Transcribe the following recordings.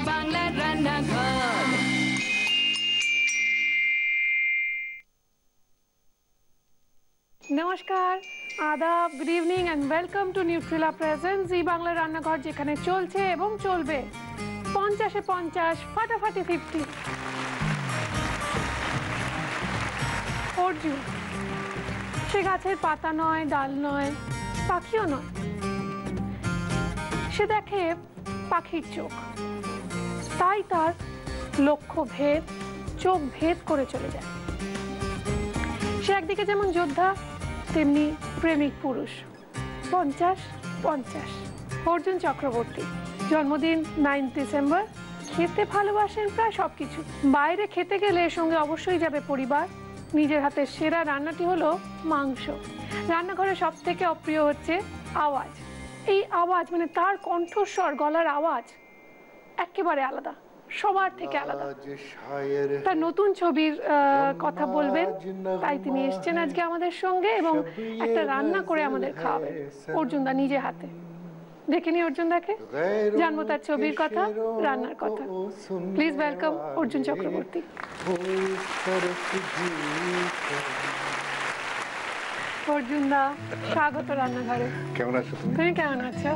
বাংলার রান্নাঘর। নমস্কার, আদাব, good evening and welcome to Nutrela present Zee Bangla Rannaghar, যেখানে চলছে এবং চলবে 50-এ 50, ফাটাফাটি 50। অর্জুন সে গাছের পাতা নয়, ডাল নয়, পাখিও নয়। সে দেখে পাখির চোখ, তাই তার লক্ষ্য ভেদ, চোখ ভেদ করে চলে যায়। সে একদিকে যেমন যোদ্ধা, তেমনি প্রেমিক পুরুষ। 50-50 অর্জুন চক্রবর্তী, জন্মদিন 9 ডিসেম্বর। খেতে ভালোবাসেন প্রায় সবকিছু। বাইরে খেতে গেলে সঙ্গে অবশ্যই যাবে পরিবার। নিজের হাতের সেরা রান্নাটি হলো মাংস। রান্নাঘরে সব থেকে অপ্রিয় হচ্ছে আওয়াজ। এই আওয়াজ মানে তার কণ্ঠস্বর, গলার আওয়াজ একেবারে আলাদা, সবার থেকে আলাদা। তার নতুন ছবির কথা বলবেন, তাই তিনি এসছেন আজকে আমাদের সঙ্গে এবং একটা রান্না করে আমাদের খাওয়াবেন অর্জুনদা নিজে হাতে। দেখে নি অর্জুনদাকে, জানবো তার ছবির কথা, রান্নার কথা। Please welcome Arjun Chakraborty. অর্জুনদা, স্বাগত রান্নাঘরে। কেমন আছো তুমি? তুমি কেমন আছো?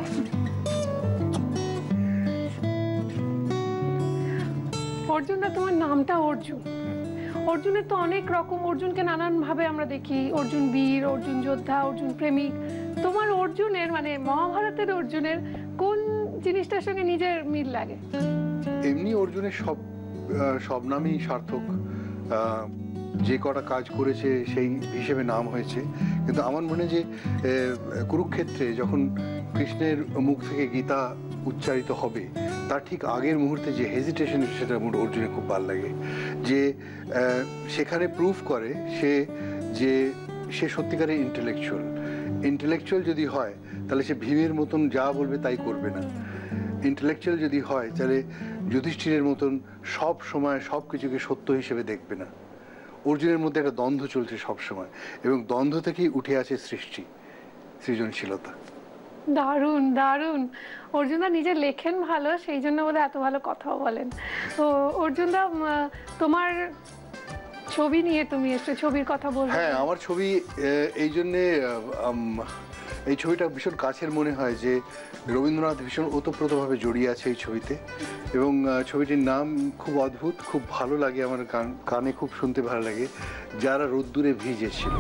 অর্জুনদা, তোমার নামটা অর্জুন। অর্জুনের তো অনেক রকম, অর্জুনকে নানান ভাবে আমরা দেখি। অর্জুন বীর, অর্জুন যোদ্ধা, অর্জুন প্রেমিক। তোমার অর্জুনের মানে মহাভারতের অর্জুনের কোন জিনিসটার সঙ্গে নিজের মিল লাগে? এমনি অর্জুনের সব নামই সার্থক, যে কটা কাজ করেছে সেই হিসেবে নাম হয়েছে। কিন্তু আমার মনে যে কুরুক্ষেত্রে যখন কৃষ্ণের মুখ থেকে গীতা উচ্চারিত হবে, তার ঠিক আগের মুহূর্তে যে হেজিটেশন, সেটা অর্জুনের খুব ভালো লাগে। যে সেখানে প্রুভ করে সে সত্যিকারের ইন্টেলেকচুয়াল যদি হয় তাহলে সে ভীমের মতন যা বলবে তাই করবে না। ইন্টেলেকচুয়াল যদি হয় তাহলে যুধিষ্ঠিরের মতন সব সময় সব কিছুকে সত্য হিসেবে দেখবে না। অর্জুনের মধ্যে একটা দ্বন্দ্ব চলছে সব সময়, এবং দ্বন্দ্ব থেকেই উঠে আসে সৃজনশীলতা। দারুণ দারুণ। অর্জুনদা নিজে লেখেন ভালো, সেই জন্য বলে এত ভালো কথাও বলেন। তো অর্জুনদা, তোমার ছবি নিয়ে তুমি এসে ছবির কথা বলবে। হ্যাঁ, আমার ছবি এই জন্যে, এই ছবিটা ভীষণ কাছের মনে হয় যে রবীন্দ্রনাথ ভীষণ ওতপ্রোতভাবে জড়িয়ে আছে এই ছবিতে, এবং ছবিটির নাম খুব অদ্ভুত, খুব ভালো লাগে আমার, কানে খুব শুনতে ভালো লাগে। যারা রোদ্দুরে ভিজেছিল।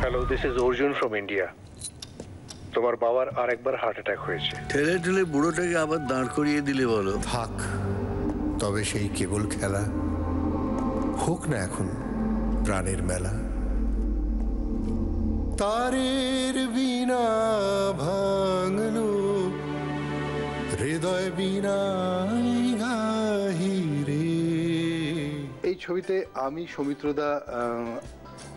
Hello, this is Arjun from India. তোমার বাবার আরেকবার হার্ট অ্যাটাক হয়েছে। ঠেলে ঠেলে বুড়োটাকে আবার দাঁড় করিয়ে দিলে বলো। থাক, তবে সেই কেবল খেলা হোক না এখন প্রাণের মেলা। তারের বিনা ভাঙলো হৃদয় বিনা গাহিরে। এই ছবিতে আমি, সৌমিত্রদা,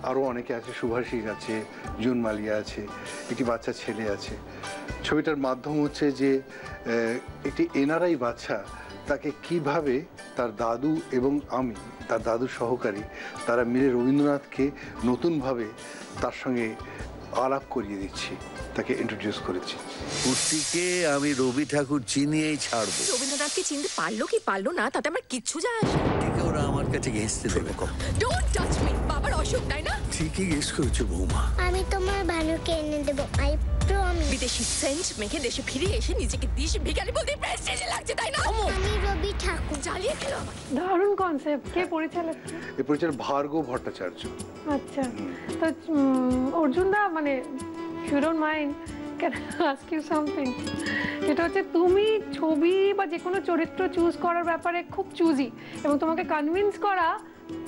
আরও অনেকে আছে, সুভাষিস আছে, জুন মালিয়া আছে, একটি বাচ্চা ছেলে আছে। ছবিটার মাধ্যম হচ্ছে যে একটি এনআরআই বাচ্চা তাকে কিভাবে তার দাদু এবং আমি, তার দাদুর সহকারী, তারা মিলে রবীন্দ্রনাথকে নতুনভাবে তার সঙ্গে আলাপ করিয়ে দিচ্ছি, তাকে ইন্ট্রোডিউস করেছি। কুর্তিকে আমি রবি ঠাকুর চিনিয়েই ছাড়বো। রবীন্দ্রনাথকে চিনতে পারলো কি পারলো না তাতে আমার কিচ্ছু যায় আসে না। কুর্তিকে ওরা আমার কাছে ঘেঁষতে দেবে। Don't touch me. বাবার অসুখ, তাই না? ঠিকই গেস করেছো বৌমা। আমি তোমার ভানুকে এনে দেবো, আই প্রমিস। বিদেশি সেন্ট মেখে দেশে ফিরে এসে নিজেকে দিশ ভিখারি বলতে প্রেস্টিজে লাগছে, তাই না? আমি রবি ঠাকুর। জ্বালিয়ে খেলো আমাকে। দারুণ কনসেপ্ট। কে পরিচালক? এ পরিচালক ভার্গব ভট্টাচার্য। আচ্ছা, তো অর্জুনদা, মানে you don't mind, can I ask you something? যেটা হচ্ছে তুমি ছবি বা যে কোনো চরিত্র চুজ করার ব্যাপারে খুব চুজি, এবং তোমাকে কনভিন্স করা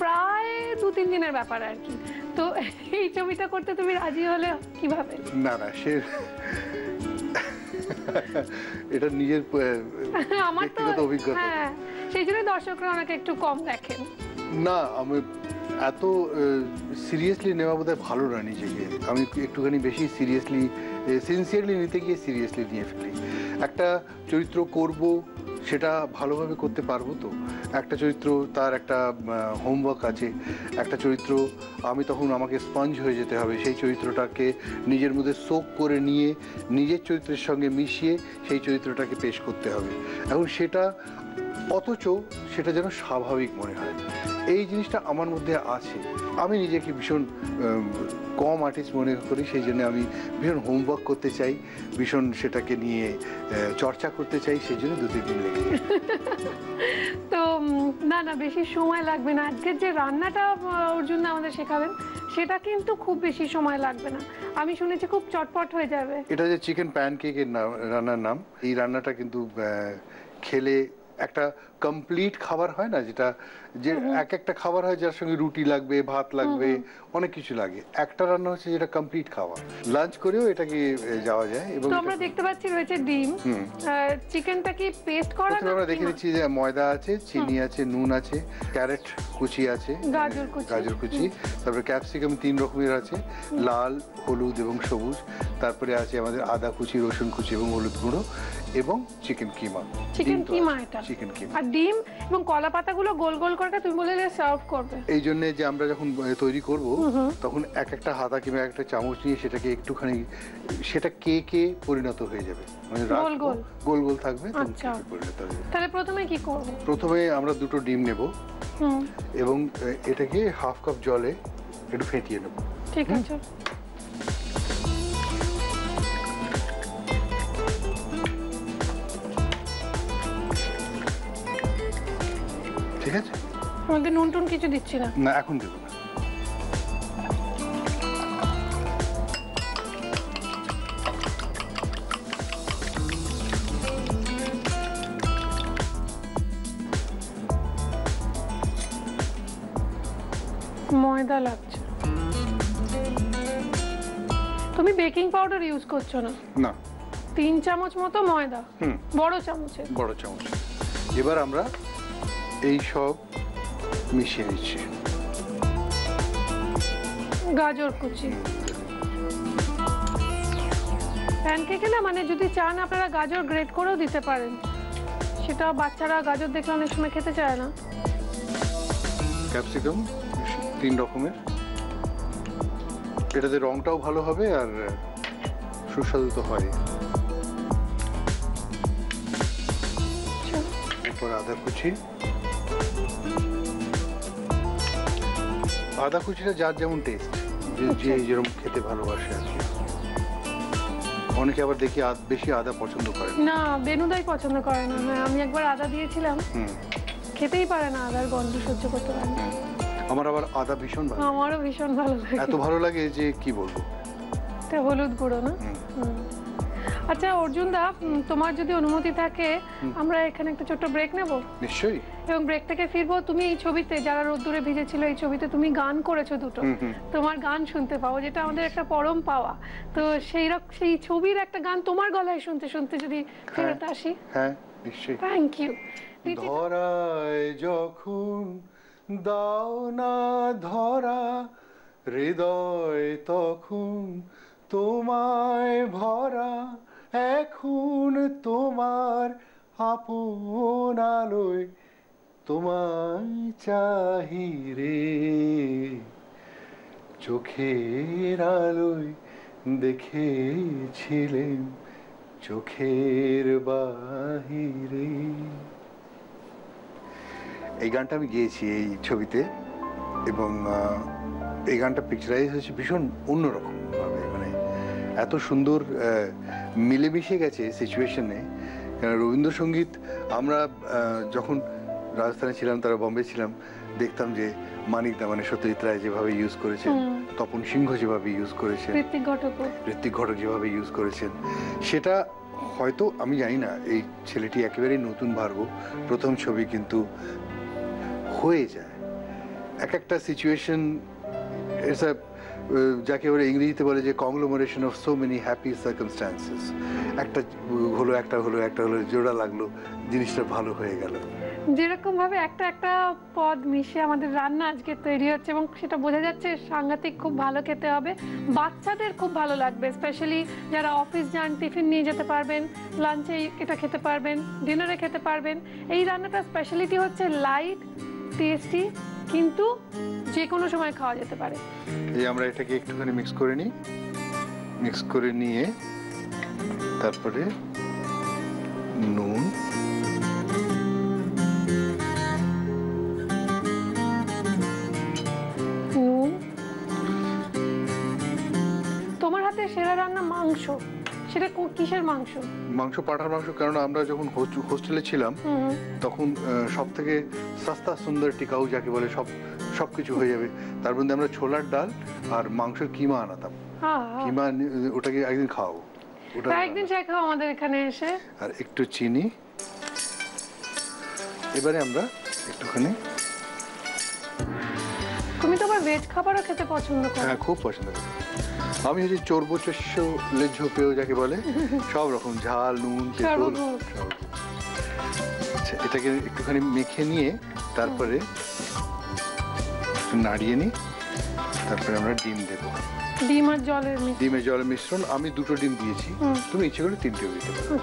প্রায় 2-3 দিনের ব্যাপার আর কি। তো এই ছবিটা করতে তুমি রাজি হলে কিভাবে? না, সে এটা নিজের ব্যক্তিগত অভিজ্ঞতা। হ্যাঁ, সেই জন্য দর্শকরা অনেকে একটু কম দেখেন। না, আমি এত সিরিয়াসলি নেওয়া বোধহয় ভালো না নিজেকে। আমি একটুখানি বেশি সিরিয়াসলি, সিনসিয়ারলি নিতে গিয়ে সিরিয়াসলি নিয়ে ফেলি। একটা চরিত্র করব, সেটা ভালোভাবে করতে পারবো তো? একটা চরিত্র তার একটা হোমওয়ার্ক আছে, একটা চরিত্র আমি তখন আমাকে স্পঞ্জ হয়ে যেতে হবে, সেই চরিত্রটাকে নিজের মধ্যে সোক করে নিয়ে নিজের চরিত্রের সঙ্গে মিশিয়ে সেই চরিত্রটাকে পেশ করতে হবে। এখন সেটা অথচ সেটা যেন স্বাভাবিক মনে হয়, এই জিনিসটা আমার মধ্যে আছে। আমি নিজেকে ভীষণ কম আর্টিস্ট মনে করি, সেই জন্য আমি ভীষণ হোমওয়ার্ক করতে চাই, ভীষণ সেটাকে নিয়ে চর্চা করতে চাই, সেই জন্য 2-3 দিন লেগে যায়। তো না না, বেশি সময় লাগবে না। আজকের যে রান্নাটা অর্জুন আমাদের শেখাবেন সেটা কিন্তু খুব বেশি সময় লাগবে না, আমি শুনেছি খুব চটপট হয়ে যাবে। এটা যে চিকেন প্যানকেকের রান্নার নাম, এই রান্নাটা কিন্তু খেলে একটা কমপ্লিট খাবার হয় না, যেটা যে একটা খাবার হয় যার সঙ্গে রুটি লাগবে, ভাত লাগবে, অনেক কিছু লাগে। একটা রান্না হচ্ছে যেটা কমপ্লিট খাওয়া, লাঞ্চ করেও এটাকে যাওয়া যায়। এবং তো আমরা দেখতে পাচ্ছি রয়েছে ডিম, চিকেনটা কি পেস্ট করা? আমরা দেখে নিচ্ছি যে ময়দা আছে, চিনি আছে, নুন আছে, ক্যারেট কুচি আছে, গাজর কুচি, তারপরে ক্যাপসিকাম 3 রকমের আছে, লাল, হলুদ এবং সবুজ, তারপরে আছে আমাদের আদা কুচি, রসুন কুচি এবং হলুদ গুঁড়ো, এবং চিকেন কিমা। এটা চিকেন কিমা আর ডিম এবং কলা পাতাগুলো গোল গোল করে তুমি বলে সার্ভ করবে। এই জন্য যে আমরা যখন তৈরি করব তখন একটা হাতা কিংবা একটা চামচ নিয়ে সেটাকে একটুখানি, সেটা কেকে পরিণত হয়ে যাবে, মানে গোল গোল থাকবে, পরিণত হয়ে যাবে। তাহলে প্রথমে কি করব? প্রথমে আমরা 2টো ডিম নেব এবং এটাকে 1/2 কাপ জলে একটু ফেটিয়ে নেব। ঠিক আছে। ঠিক আছে, আমাদের নুন টুন কিছু দিচ্ছি না, না এখন দেব না। ময়দা লাগছে। তুমি বেকিং পাউডার ইউজ করছো না? না। 3 চামচ মতো ময়দা, বড় চামচে। বড় চামচ। এবার আমরা এই সব মিশিয়ে নিচ্ছি। গাজর কুচি, প্যানকেকে না মানে যদি চান আপনারা গাজর গ্রেট করেও দিতে পারেন, সেটা বাচ্চারা গাজর দেখলে অনেক সময় খেতে চায় না। ক্যাপসিকাম 3 রকমের, এটাতে রংটাও ভালো হবে আর সুস্বাদু তো হয়। এরপর আদা কুচি, আদা কুচিটা যার যেমন টেস্ট, যে যেরকম খেতে ভালোবাসে আর কি। অনেকে আবার দেখি বেশি আদা পছন্দ করে না, বেনুদাই পছন্দ করে না। হ্যাঁ, আমি একবার আদা দিয়েছিলাম, খেতেই পারে না, আদার গন্ধ সহ্য করতে পারে না। আমার আবার আদা ভীষণ ভালো। আমারও ভীষণ ভালো লাগে, এত ভালো লাগে যে কি বলবো। এটা হলুদ গুঁড়ো না? আচ্ছা অর্জুন দা, তোমার যদি অনুমতি থাকে আমরা এখানে একটা ছোট্ট ব্রেক নেব। নিশ্চয়ই। এবং ব্রেক থেকে ফিরবো। তুমি এই ছবিতে যারা রোদ্দুরে ভিজেছিল, এই ছবিতে তুমি গান করেছো 2টো, তোমার গান শুনতে পাবো, যেটা আমাদের একটা পরম পাওয়া। তো সেই ছবির একটা গান তোমার গলায় শুনতে শুনতে যদি ফেরত আসি। হ্যাঁ নিশ্চয়ই। Thank you. ধরায় যখন দাও না ধরা, হৃদয় তখন তোমায় ভরা, এখন তোমার আপন আলোয় তোমায় চাহি রে, চোখের আলোয় দেখেছিলেন চোখের বাহিরে। এই গানটা আমি গেয়েছি এই ছবিতে, এবং এই গানটা পিকচারাইজ হয়েছে ভীষণ অন্যরকম ভাবে, মানে এত সুন্দর মিলেমিশে গেছে সিচুয়েশনে। কেন রবীন্দ্রসঙ্গীত আমরা যখন রাজস্থানে ছিলাম, তারা বম্বে ছিলাম, দেখতাম যে মানিক দা মানে সত্যজিৎ রায় যেভাবে ইউজ করেছেন, তপন সিংহ যেভাবে ইউজ করেছেন, ঋত্বিক ঘটক যেভাবে ইউজ করেছেন, সেটা হয়তো আমি জানি না, এই ছেলেটি একেবারেই নতুন ভার্ব, প্রথম ছবি, কিন্তু হয়ে যায় একটা সিচুয়েশন, যাকে ওরা ইংরেজিতে বলে যে conglomeration of so many happy circumstances. একটা হলো জোড়া লাগলো, জিনিসটা ভালো হয়ে গেল। যেরকম ভাবে একটা একটা পদ মিশে আমাদের রান্না আজকে তৈরি হচ্ছে এবং সেটা বোঝা যাচ্ছে সাংঘাতিক খুব ভালো খেতে হবে, বাচ্চাদের খুব ভালো লাগবে, স্পেশালি যারা অফিস যান টিফিন নিয়ে যেতে পারবেন, লাঞ্চে এটা খেতে পারবেন, ডিনারে খেতে পারবেন। এই রান্নাটার স্পেশালিটি হচ্ছে লাইট, টেস্টি, কিন্তু যে কোনো সময় খাওয়া যেতে পারে। এই আমরা এটাকে একটুখানি মিক্স করে নিই, মিক্স করে নিয়ে তারপরে নুন, তোমার হাতে সেরা রান্না মাংস, সেটা কিসের মাংস? মাংস পাঠার মাংস, কারণ আমরা যখন হোস্টেলে ছিলাম তখন সব থেকে সস্তা সুন্দর টিকাউ যাকে বলে সবকিছু হয়ে যাবে, তার মধ্যে আমরা ছোলার ডাল আর মাংসের কিমা আনাতাম। কিমা ওটাকে একদিন খাওয়াবো, ওটা একদিন চাই খাও আমাদের এখানে এসে। আর একটু চিনি। এবারে আমরা একটুখানি, তুমি তো আবার ভেজ খাবারও খেতে পছন্দ করো? হ্যাঁ, খুব পছন্দ করি আমি। হচ্ছে চর্বচস্য লেজ্জ পেয় যাকে বলে, সব রকম ঝাল, নুন, তেঁতুল। আচ্ছা, এটাকে একটুখানি মেখে নিয়ে তারপরে নাড়িয়ে নিই, তারপরে আমরা ডিম দেবো। ডিম আর জলের মিশ্রণ? ডিমের জলের মিশ্রণ। আমি 2টো ডিম দিয়েছি, তুমি ইচ্ছে করে 3টেও দিতে পারো।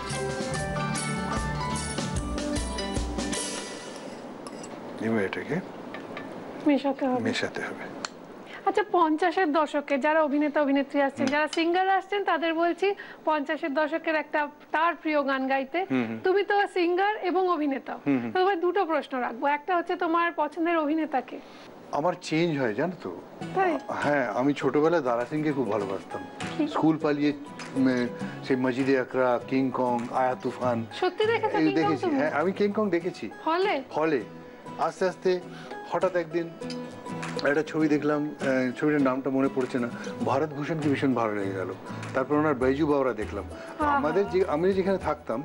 এবার এটাকে মেশাতে হবে। আচ্ছা, 50-এর দশকে যারা অভিনেতা অভিনেত্রী আসছেন, যারা সিঙ্গার আসছেন, তাদের বলছি 50-এর দশকের একটা তার প্রিয় গান গাইতে। তুমি তো সিঙ্গার এবং অভিনেতা, তোমার 2টো প্রশ্ন রাখবো। একটা হচ্ছে তোমার পছন্দের অভিনেতাকে? আমার চেঞ্জ হয় জানো তো। হ্যাঁ, আমি ছোটবেলায় দারা সিংকে খুব ভালোবাসতাম। স্কুল পালিয়ে সেই মজিদে আকরা, কিং কং, আয়া তুফান সত্যি দেখেছি। হ্যাঁ, আমি কিং কং দেখেছি হলে। আস্তে আস্তে হঠাৎ একদিন একটা ছবি দেখলাম, ছবিটার নামটা মনে পড়ছে না, ভারত ভূষণকে ভীষণ ভালো লেগে গেল। তারপর ওনার বাইজু বাবরা দেখলাম। আমি যেখানে থাকতাম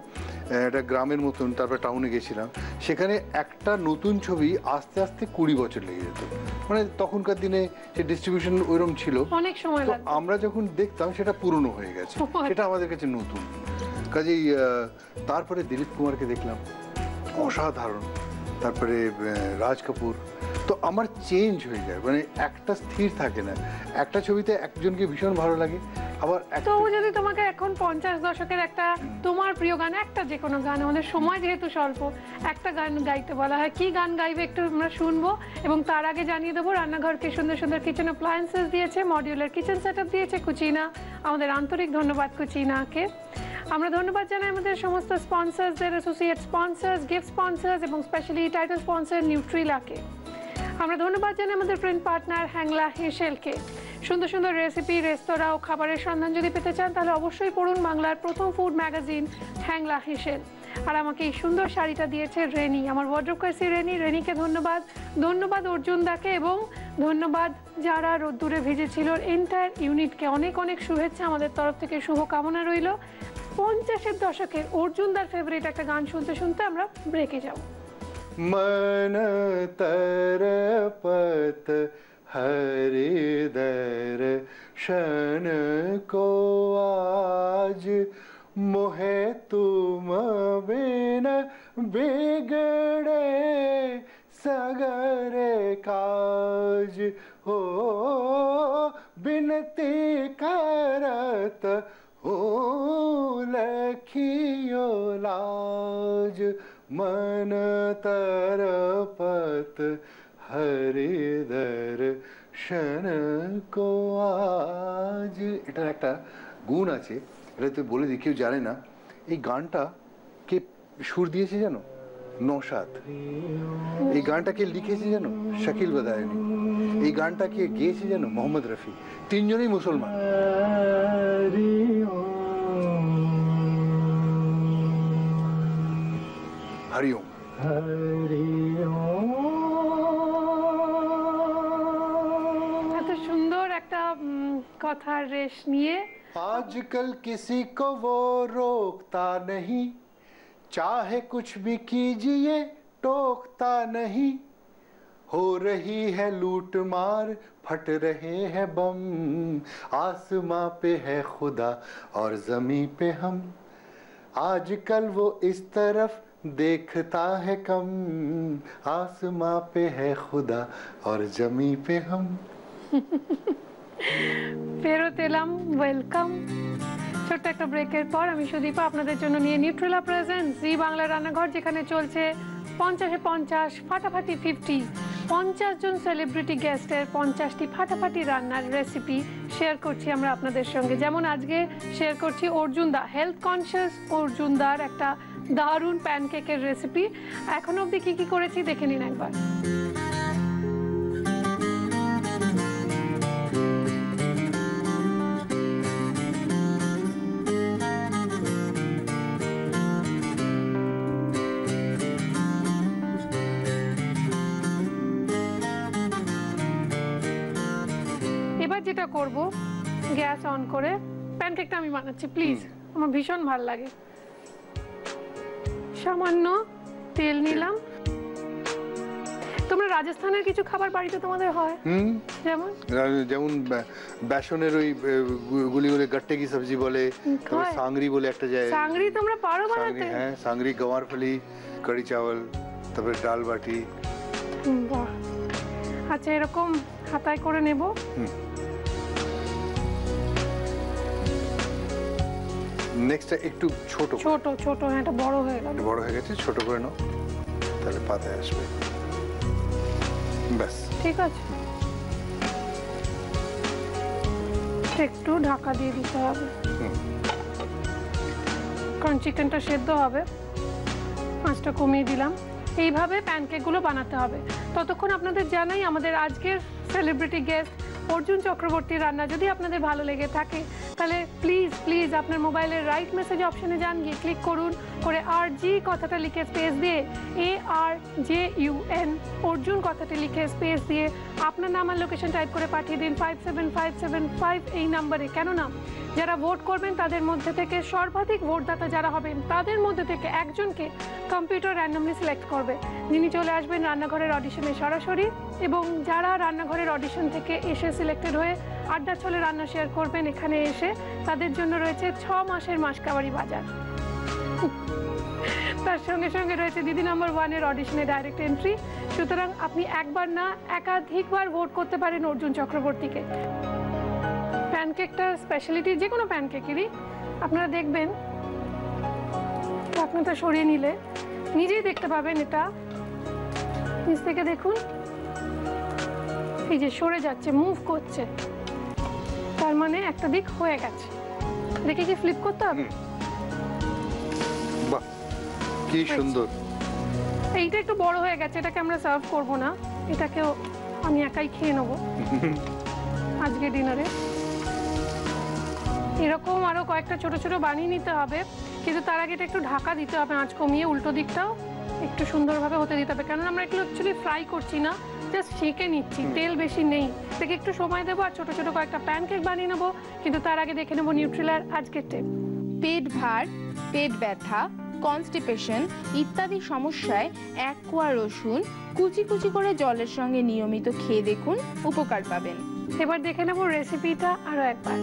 একটা গ্রামের মতন, তারপর টাউনে গেছিলাম, সেখানে একটা নতুন ছবি আস্তে আস্তে 20 বছর লেগে যেত। মানে তখনকার দিনে যে ডিস্ট্রিবিউশন ওইরকম ছিল, অনেক সময় লাগতো। আমরা যখন দেখতাম সেটা পুরনো হয়ে গেছে, সেটা আমাদের কাছে নতুন। কাজেই তারপরে দিলীপ কুমারকে দেখলাম, অসাধারণ। তারপরে রাজ কাপুর। তো আমার চেঞ্জ হয়ে যায়, মানে একটা স্থির থাকে না। একটা ছবিতে একজনকে ভীষণ ভালো লাগে, আবার তো যদি তোমাকে এখন 50 দশকের একটা তোমার প্রিয় গান, একটা যে কোনো গান, আমাদের সময় যেহেতু স্বল্প, একটা গান গাইতে বলা হয়, কি গান গাইবে একটু আমরা শুনবো। এবং তার আগে জানিয়ে দেবো রান্নাঘরকে সুন্দর সুন্দর কিচেন অ্যাপ্লায়েন্সেস দিয়েছে, মডিউলার কিচেন সেটআপ দিয়েছে কুচিনা। আমাদের আন্তরিক ধন্যবাদ কুচিনাকে। আমরা ধন্যবাদ জানাই আমাদের সমস্ত স্পন্সরসদের, অ্যাসোসিয়েট স্পন্সরস, গিফট স্পন্সরস এবং স্পেশালি টাইটেল স্পন্সর নিউট্রিলাকে। আমরা ধন্যবাদ জানাই আমাদের প্রিন্ট পার্টনার হ্যাংলা হিসেলকে। সুন্দর সুন্দর রেসিপি, রেস্তোরাঁ ও খাবারের সন্ধান যদি পেতে চান, তাহলে অবশ্যই পড়ুন বাংলার প্রথম ফুড ম্যাগাজিন হ্যাংলা হিসেল। আর আমাকে এই সুন্দর শাড়িটা দিয়েছে রেনি, আমার ওয়ার্ড্রোব কার্সি রেনিকে ধন্যবাদ। ধন্যবাদ অর্জুন দাকে এবং ধন্যবাদ যারা রোদ্দুরে ভিজেছিল এন্টায়ার ইউনিটকে। অনেক অনেক শুভেচ্ছা আমাদের তরফ থেকে, শুভকামনা রইল। 50-এর দশকের অর্জুন দার ফেভারিট একটা গান শুনতে শুনতে আমরা ব্রেকে যাব। मन तरपत हरिदर शन को आज, मोहे तुम बिन बिगड़े सगरे काज। हो बिनती करत हो लखियो लाज, मन तरपत হরিদর শন কো আজ। এটার একটা গুণ আছে, এটা তো বলে দিই, কেউ জানে না। এই গানটা কে সুর দিয়েছে জানো? নওশাদ। এই গানটা কে লিখেছে জানো? শাকিল বাদায়নি। এই গানটা কে গেয়েছে জানো? মোহাম্মদ রফি। তিনজনেই মুসলমান। हरिओम। এত সুন্দর একটা কথার রেশ নিয়ে। आजकल किसी को वो रोकता नहीं, चाहे कुछ भी कीजिए टोकता नहीं। हो रही है लूट मार, फट रहे हैं बम, आसमां पे है खुदा और जमीन पे हम। आजकल वो इस तरफ देखता है कम आसमां पे है खुदा और जमी पे हम। ফেরত এলাম, ওয়েলকাম। ছোট্ট একটা ব্রেকের পর আমি সুদীপা আপনাদের জন্য নিয়ে নিউট্রেলা প্রেজেন্ট জি বাংলা রান্নাঘর, যেখানে চলছে 50-এ 50 ফাটাফাটি 50, 50 জন সেলিব্রিটি গেস্টের 50টি ফাটাফাটি রান্নার রেসিপি শেয়ার করছি আমরা আপনাদের সঙ্গে। যেমন আজকে শেয়ার করছি অর্জুন দা, হেলথ কনসিয়াস অর্জুন দার একটা দারুণ প্যানকেকের রেসিপি। এখন অবধি কি কি করেছি দেখে নিন একবার। এবার যেটা করব, গ্যাস অন করে প্যানকেকটা আমি বানাচ্ছি, প্লিজ, আমার ভীষণ ভালো লাগে। সামান্য তেল নিলাম। তোমরা রাজস্থানের কিছু খাবার বাড়িতে তোমাদের হয়? যেমন যেমন বেসনের ওই গুলি গুলি গাট্টে কি সবজি বলে, সাংরি বলে একটা যায়। সাংরি তোমরা পারো বানাতে? হ্যাঁ, সাংরি, গওয়ার ফলি, কড়ি চাওয়াল, তারপরে ডাল বাটি। বাহ, আচ্ছা, এরকম হাতায় করে নেব। নেক্সটটা একটু ছোট ছোট ছোট, হ্যাঁ, এটা বড় হয়ে গেল। বড় হয়ে গেছে, ছোট করে নাও, তাহলে পাতায় আসবে। ব্যাস, ঠিক আছে। একটু ঢাকা দিয়ে দিতে হবে, কারণ চিকেনটা সেদ্ধ হবে। আঁচটা কমিয়ে দিলাম। এইভাবে প্যানকেকগুলো বানাতে হবে। ততক্ষণ আপনাদের জানাই আমাদের আজকের সেলিব্রিটি গেস্ট অর্জুন চক্রবর্তীর রান্না যদি আপনাদের ভালো লেগে থাকে তাহলে প্লিজ প্লিজ আপনার মোবাইলের রাইট মেসেজ অপশনে যান, গিয়ে ক্লিক করুন, করে RG কথাটা লিখে স্পেস দিয়ে ARJUN অর্জুন কথাটা লিখে স্পেস দিয়ে আপনার নাম আর লোকেশন টাইপ করে পাঠিয়ে দিন 57575 এই নাম্বারে। কেননা যারা ভোট করবেন তাদের মধ্যে থেকে সর্বাধিক ভোটদাতা যারা হবেন তাদের মধ্যে থেকে একজনকে কম্পিউটার র্যান্ডমলি সিলেক্ট করবে, যিনি চলে আসবেন রান্নাঘরের অডিশনে সরাসরি। এবং যারা রান্নাঘরের অডিশন থেকে এসে সিলেক্টেড হয়ে আড্ডা ছলে রান্না শেয়ার করবেন এখানে এসে, তাদের জন্য রয়েছে 6 মাসের মাসকাবারি বাজার। তার সঙ্গে সঙ্গে রয়েছে দিদি নাম্বার 1-এর অডিশনে ডাইরেক্ট এন্ট্রি। সুতরাং আপনি একবার না একাধিকবার ভোট করতে পারেন অর্জুন চক্রবর্তীকে। প্যানকেকটার স্পেশালিটি যে কোনো প্যানকেকেরই আপনারা দেখবেন, আপনারা সরিয়ে নিলে নিজেই দেখতে পাবেন, এটা নিচ থেকে দেখুন, এই যে সরে যাচ্ছে, মুভ করছে, তার মানে একটা দিক হয়ে গেছে। দেখে কি ফ্লিপ করতে হবে? বাহ, কি সুন্দর। এইটা একটু বড় হয়ে গেছে, এটাকে আমরা সার্ভ করব না, এটাকেও আমি একাই খেয়ে নেব আজকে ডিনারে। এরকম আরো কয়েকটা ছোট ছোট বানিয়ে নিতে হবে, কিন্তু তার আগে এটা একটু ঢাকা দিতে হবে, আঁচ কমিয়ে। উল্টো দিকটাও একটু সুন্দরভাবে হতে দিতে হবে, কেননা আমরা এগুলো অ্যাকচুয়ালি ফ্রাই করছি না, জাস্ট সেঁকে নিচ্ছি, তেল বেশি নেই। থেকে একটু সময় দেবো আর ছোট ছোট কয়েকটা প্যানকেক বানিয়ে নেবো। কিন্তু তার আগে দেখে নেবো নিউট্রিলার আজকের টিপ। পেট ভার, পেট ব্যথা, কনস্টিপেশন ইত্যাদি সমস্যায় 1 কোয়া রসুন কুচি কুচি করে জলের সঙ্গে নিয়মিত খেয়ে দেখুন, উপকার পাবেন। এবার দেখে নেবো রেসিপিটা আরো একবার।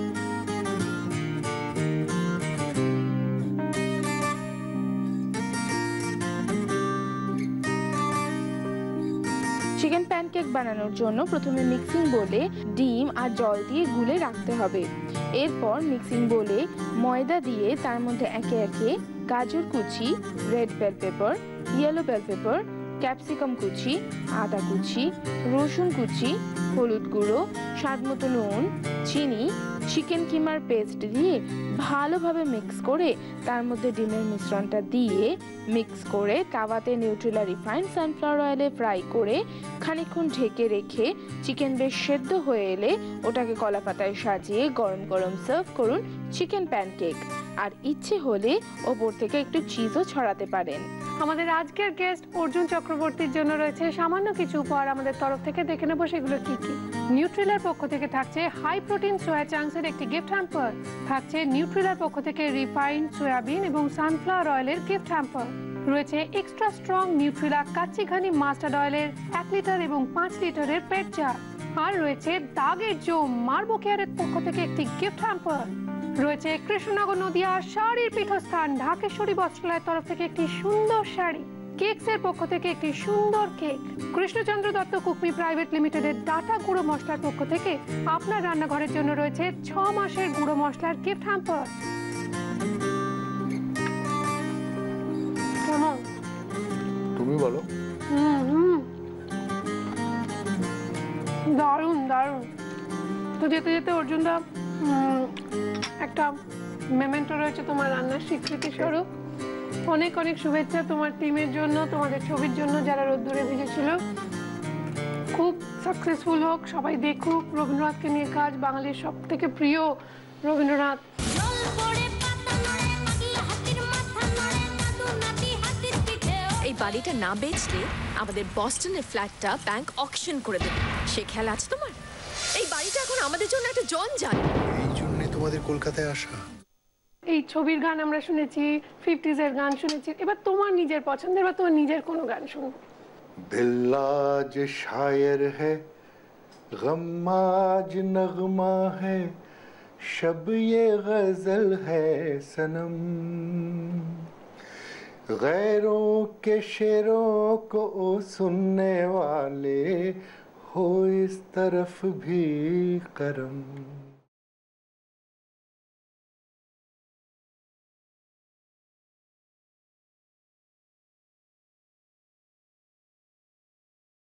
চিকেন প্যানকেক বানানোর জন্য প্রথমে মিক্সিং বোলে ডিম আর জল দিয়ে গুলে রাখতে হবে। এরপর মিক্সিং বোলে ময়দা দিয়ে তার মধ্যে একে একে গাজর কুচি, red bell pepper, yellow bell pepper, capsicum কুচি, আদা কুচি, রসুন কুচি, হলুদ গুঁড়ো, স্বাদমতো নুন, চিনি, চিকেন কিমার পেস্ট দিয়ে ভালোভাবে মিক্স করে তার মধ্যে ডিমের মিশ্রণটা দিয়ে মিক্স করে তাওয়াতে নিউট্রিলা রিফাইন্ড সানফ্লাওয়ার অয়েলে ফ্রাই করে খানিকক্ষণ ঢেকে রেখে চিকেন বেশ সেদ্ধ হয়ে এলে ওটাকে কলা পাতায় সাজিয়ে গরম গরম সার্ভ করুন চিকেন প্যানকেক। আর ইচ্ছে হলে ওপর থেকে একটু চিজও ছড়াতে পারেন। আমাদের আজকের গেস্ট অর্জুন চক্রবর্তীর জন্য রয়েছে সামান্য কিছু উপহার আমাদের তরফ থেকে, দেখে নেবো সেগুলো কি কি। নিউট্রিলার পক্ষ থেকে থাকছে হাই প্রোটিন সোয়া চাংসের একটি গিফট হ্যাম্পার, থাকছে নিউট্রিলার পক্ষ থেকে রিফাইন্ড সয়াবিন এবং সানফ্লাওয়ার অয়েলের গিফট হ্যাম্পার, রয়েছে এক্সট্রা স্ট্রং নিউট্রিলা কাচ্চি ঘানি মাস্টার্ড অয়েলের 1 লিটার এবং 5 লিটারের পেট জার, আর রয়েছে দাগের জো মার্বো কেয়ারের পক্ষ থেকে একটি গিফট হ্যাম্পার। রয়েছে কৃষ্ণনগর নদিয়া শাড়ির পীঠস্থান ঢাকেশ্বরী বস্ত্রালয়ের তরফ থেকে একটি সুন্দর শাড়ি, কেকসের পক্ষ থেকে একটি সুন্দর কেক, কৃষ্ণচন্দ্র দত্ত কুকমি প্রাইভেট লিমিটেডের ডাটা গুঁড়ো মশলার পক্ষ থেকে আপনার রান্নাঘরের জন্য রয়েছে 6 মাসের গুঁড়ো মশলার গিফট হ্যাম্পার। কেমন? তুমি বলো। দারুণ দারুণ। তো যেতে যেতে অর্জুনদা, একটা মেমেন্টো রয়েছে তোমার রান্নার স্বীকৃতি স্বরূপ। অনেক অনেক শুভেচ্ছা তোমার টিমের জন্য, তোমাদের ছবির জন্য যারা রোদ্দুরে ভিজেছিল। খুব সাকসেসফুল হোক, সবাই দেখুক রবীন্দ্রনাথকে নিয়ে কাজ, বাঙালির সব থেকে প্রিয় রবীন্দ্রনাথ। এই বাড়িটা না বেচলে আমাদের বস্টনের ফ্ল্যাটটা ব্যাংক অকশন করে দেবে। সে খেয়াল আছে তোমার? এই বাড়িটা এখন আমাদের জন্য একটা জঞ্জাল। এই জন্যে তোমাদের কলকাতায় আসা। এই ছবির গান আমরা শুনেছি, 50s এর গান শুনেছি, এবার তোমার নিজের পছন্দের বা তোমার নিজের কোনো গান শুনবো। दिल आज शायर है, गम आज नगमा है, शब ये गजल है सनम, गैरों के शेरों को सुनने वाले हो इस तरफ भी करम।